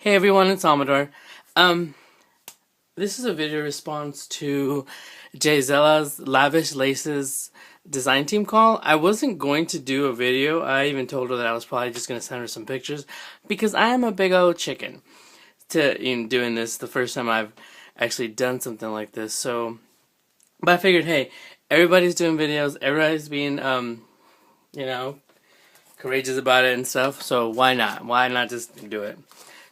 Hey everyone, it's Amador. This is a video response to Jaizella's Lavish Laces design team call. I wasn't going to do a video. I even told her that I was probably just going to send her some pictures because I am a big old chicken in doing this. The first time I've actually done something like this. But I figured, hey, everybody's doing videos. Everybody's being, courageous about it and stuff. So why not? Why not just do it?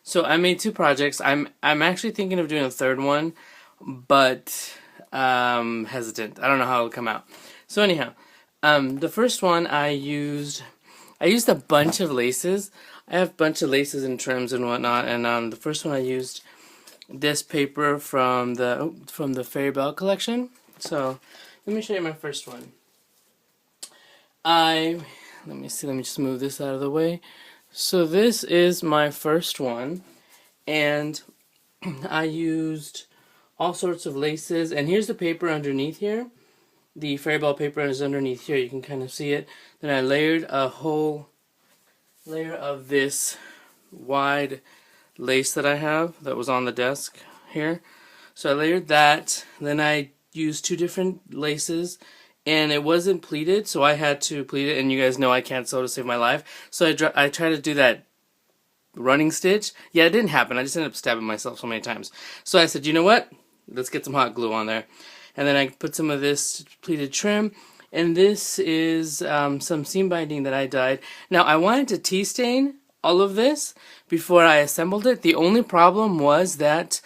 So I made two projects. I'm actually thinking of doing a third one, but hesitant. I don't know how it'll come out. So anyhow, the first one I used a bunch of laces. I have a bunch of laces and trims and whatnot, and the first one I used this paper from the Fairy Bell collection. So let me show you my first one. Let me just move this out of the way. So this is my first one, and I used all sorts of laces, and here's the paper underneath here. The Fairy Bell paper is underneath here, you can kind of see it. Then I layered a whole layer of this wide lace that I have that was on the desk here. So I layered that, then I used two different laces, and it wasn't pleated, so I had to pleat it, and you guys know I can't sew to save my life. So I tried to do that running stitch. Yeah, it didn't happen. I just ended up stabbing myself so many times. So I said, you know what? Let's get some hot glue on there. And then I put some of this pleated trim, and this is some seam binding that I dyed. Now, I wanted to tea stain all of this before I assembled it. The only problem was that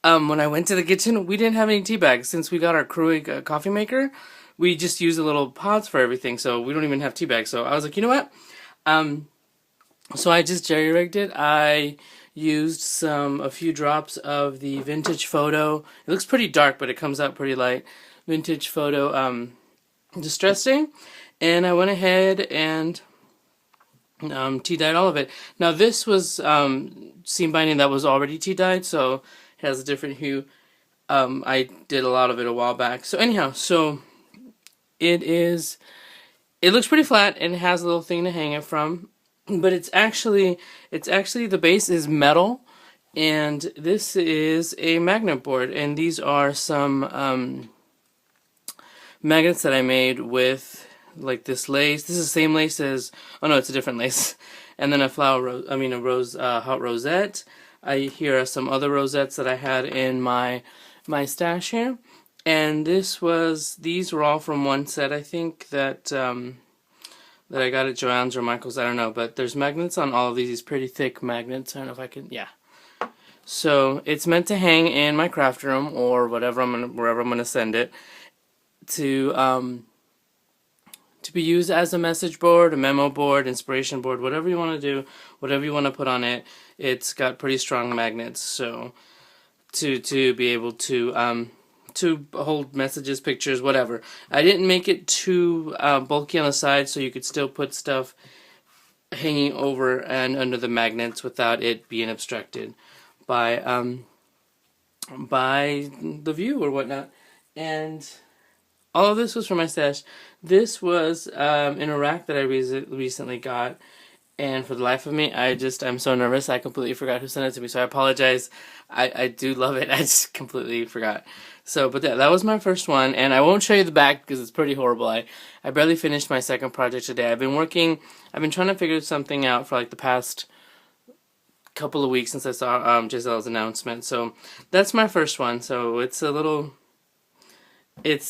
when I went to the kitchen, we didn't have any tea bags. Since we got our Keurig coffee maker, we just use the little pods for everything, so we don't even have tea bags. So I was like, you know what? So I just jerry-rigged it. I used a few drops of the Vintage Photo. It looks pretty dark, but it comes out pretty light. Vintage Photo Distress Stain. And I went ahead and tea-dyed all of it. Now this was seam binding that was already tea-dyed, so it has a different hue. I did a lot of it a while back. So anyhow, it looks pretty flat and it has a little thing to hang it from, but it's actually the base is metal, and this is a magnet board, and these are some magnets that I made with like this lace. This is the same lace as, oh no, it's a different lace. And then a hot rosette. Here are some other rosettes that I had in my stash here. And these were all from one set, I think, that I got at Joann's or Michael's, I don't know. But there's magnets on all of these pretty thick magnets. I don't know if I can, yeah. So it's meant to hang in my craft room or wherever I'm gonna send it to be used as a message board, a memo board, inspiration board, whatever you want to do, whatever you want to put on it. It's got pretty strong magnets, so to be able to hold messages, pictures, whatever. I didn't make it too bulky on the side, so you could still put stuff hanging over and under the magnets without it being obstructed by the view or whatnot. And all of this was from my stash. This was in a rack that I recently got, and for the life of me, I'm so nervous. I completely forgot who sent it to me, so I apologize. I do love it. I just completely forgot. So, but that was my first one, and I won't show you the back because it's pretty horrible. I barely finished my second project today. I've been trying to figure something out for like the past couple of weeks since I saw Jaizella's announcement. So that's my first one. So it's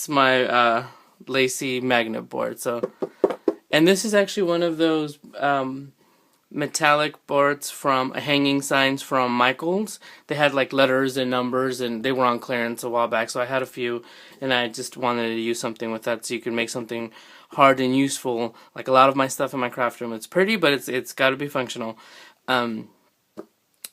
my lacy magnet board. So, and this is actually one of those metallic boards from hanging signs from Michael's. They had like letters and numbers, and they were on clearance a while back, so I had a few, and I just wanted to use something with that so you can make something hard and useful. Like a lot of my stuff in my craft room, it's pretty, but it's got to be functional.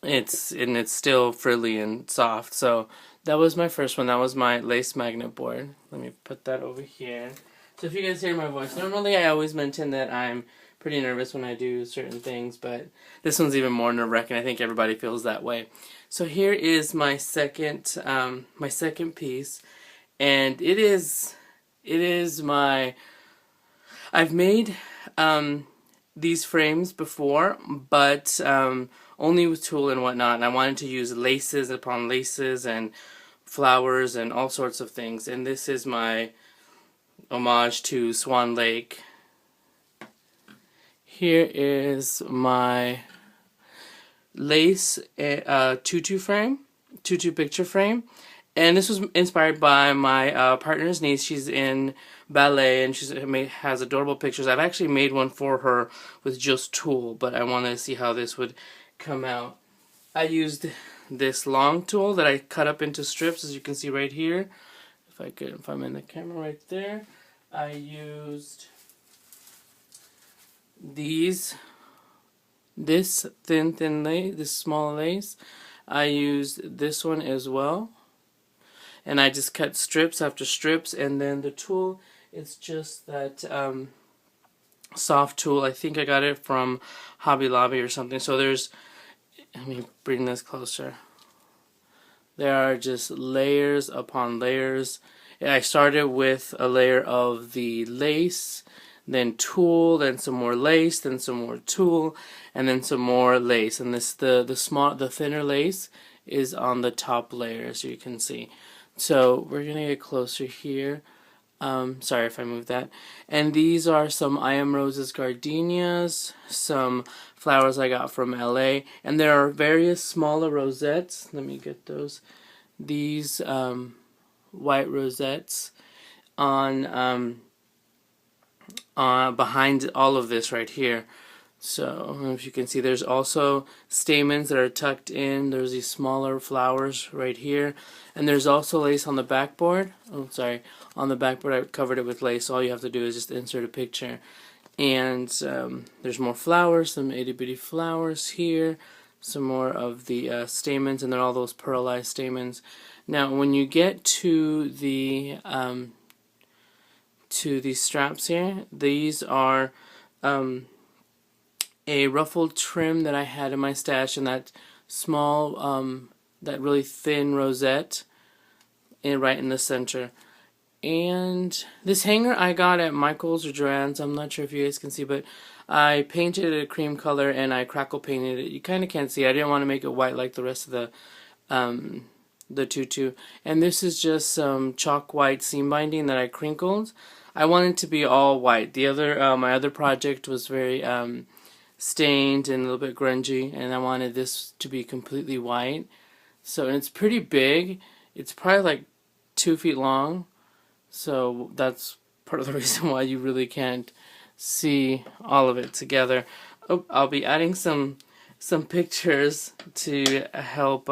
It's still frilly and soft. So that was my first one. That was my lace magnet board. Let me put that over here. So if you guys hear my voice, normally I always mention that I'm pretty nervous when I do certain things, but this one's even more nerve-wracking. I think everybody feels that way. So here is my second piece, and it is I've made these frames before, but only with tulle and whatnot, and I wanted to use laces upon laces and flowers and all sorts of things. And this is my homage to Swan Lake. Here is my lace tutu picture frame. And this was inspired by my partner's niece. She's in ballet and has adorable pictures. I've actually made one for her with just tulle, but I wanted to see how this would come out. I used this long tulle that I cut up into strips, as you can see right here. If I'm in the camera right there. I used this thin lace, this small lace. I used this one as well. And I just cut strips after strips, and then the tulle is just that soft tulle. I think I got it from Hobby Lobby or something. So let me bring this closer. There are just layers upon layers. And I started with a layer of the lace, then tulle, then some more lace, then some more tulle, and then some more lace. And the thinner lace is on the top layer, as you can see. So we're gonna get closer here. Sorry if I moved that. And these are some I Am Roses gardenias, some flowers I got from LA, and there are various smaller rosettes. Let me get those. These white rosettes on behind all of this right here. So, if you can see, there's also stamens that are tucked in. There's these smaller flowers right here. And there's also lace on the backboard. Oh, sorry. On the backboard, I covered it with lace. All you have to do is just insert a picture. And there's more flowers, some itty-bitty flowers here. Some more of the stamens, and then all those pearlized stamens. Now, when you get to these straps here, these are a ruffled trim that I had in my stash, and that small, that really thin rosette right in the center. And this hanger I got at Michael's or Joann's. I'm not sure if you guys can see, but I painted it a cream color and I crackle painted it. You kind of can't see. I didn't want to make it white like the rest of the tutu. And this is just some chalk white seam binding that I crinkled. I wanted it to be all white. My other project was very stained and a little bit grungy, and I wanted this to be completely white. So, and it's pretty big. It's probably like 2 feet long. So that's part of the reason why you really can't see all of it together. Oh, I'll be adding some pictures to help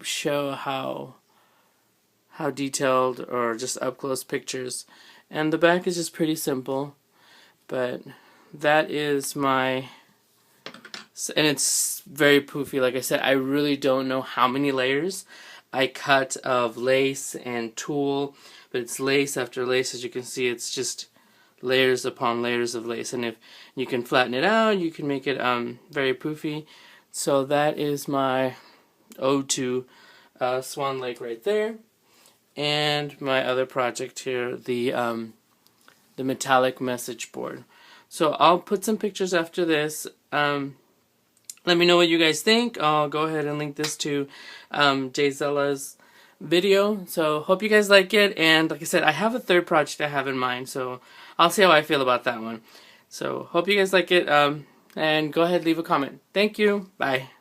show how detailed, or just up close pictures. And the back is just pretty simple, but that is my, and it's very poofy. Like I said, I really don't know how many layers I cut of lace and tulle, but it's lace after lace. As you can see, it's just layers upon layers of lace, and if you can flatten it out, you can make it very poofy. So that is my ode to Swan Lake right there. And my other project here, the metallic message board. So I'll put some pictures after this. Let me know what you guys think. I'll go ahead and link this to Jaizella's video. So hope you guys like it. And like I said, I have a third project I have in mind. So I'll see how I feel about that one. So hope you guys like it. And go ahead, leave a comment. Thank you. Bye.